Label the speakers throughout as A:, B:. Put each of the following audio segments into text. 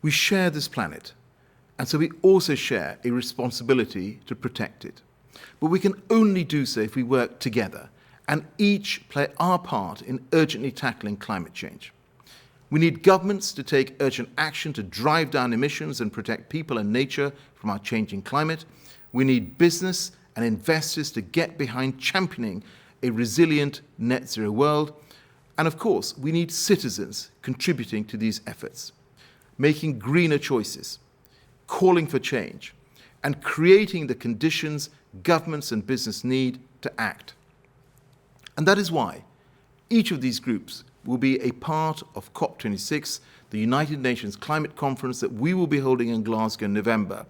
A: We share this planet, and so we also share a responsibility to protect it. But we can only do so if we work together and each play our part in urgently tackling climate change. We need governments to take urgent action to drive down emissions and protect people and nature from our changing climate. We need business and investors to get behind championing a resilient net zero world. And of course, we need citizens contributing to these efforts, making greener choices, calling for change, and creating the conditions governments and business need to act. And that is why each of these groups will be a part of COP26, the United Nations Climate Conference that we will be holding in Glasgow in November,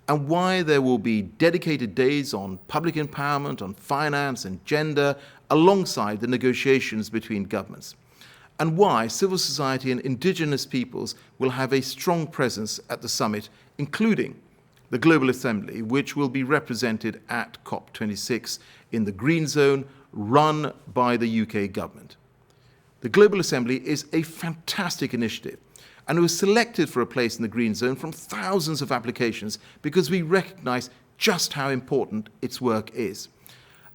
A: and why there will be dedicated days on public empowerment, on finance and gender, alongside the negotiations between governments, and why civil society and indigenous peoples will have a strong presence at the summit, including the Global Assembly, which will be represented at COP26 in the Green Zone, run by the UK government. The Global Assembly is a fantastic initiative, and it was selected for a place in the Green Zone from thousands of applications because we recognise just how important its work is.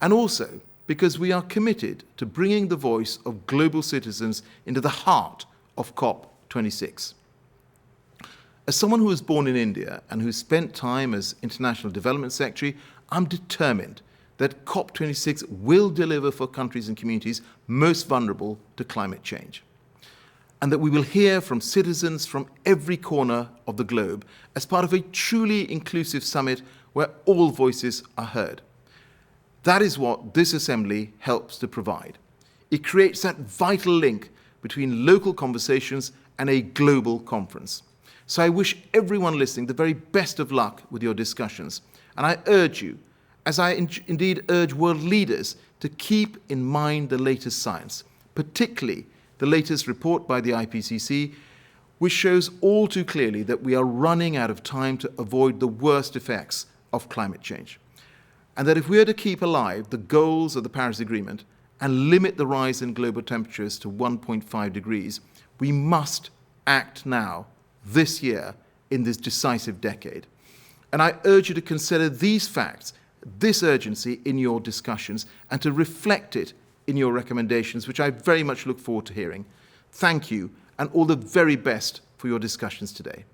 A: And also because we are committed to bringing the voice of global citizens into the heart of COP26. As someone who was born in India and who spent time as International Development Secretary, I'm determined that COP26 will deliver for countries and communities most vulnerable to climate change, and that we will hear from citizens from every corner of the globe as part of a truly inclusive summit where all voices are heard. That is what this Assembly helps to provide. It creates that vital link between local conversations and a global conference. So I wish everyone listening the very best of luck with your discussions, and I urge you, as I indeed urge world leaders, to keep in mind the latest science, particularly the latest report by the IPCC, which shows all too clearly that we are running out of time to avoid the worst effects of climate change. And that if we are to keep alive the goals of the Paris Agreement and limit the rise in global temperatures to 1.5 degrees, we must act now, this year, in this decisive decade. And I urge you to consider these facts, this urgency in your discussions, and to reflect it in your recommendations, which I very much look forward to hearing. Thank you, and all the very best for your discussions today.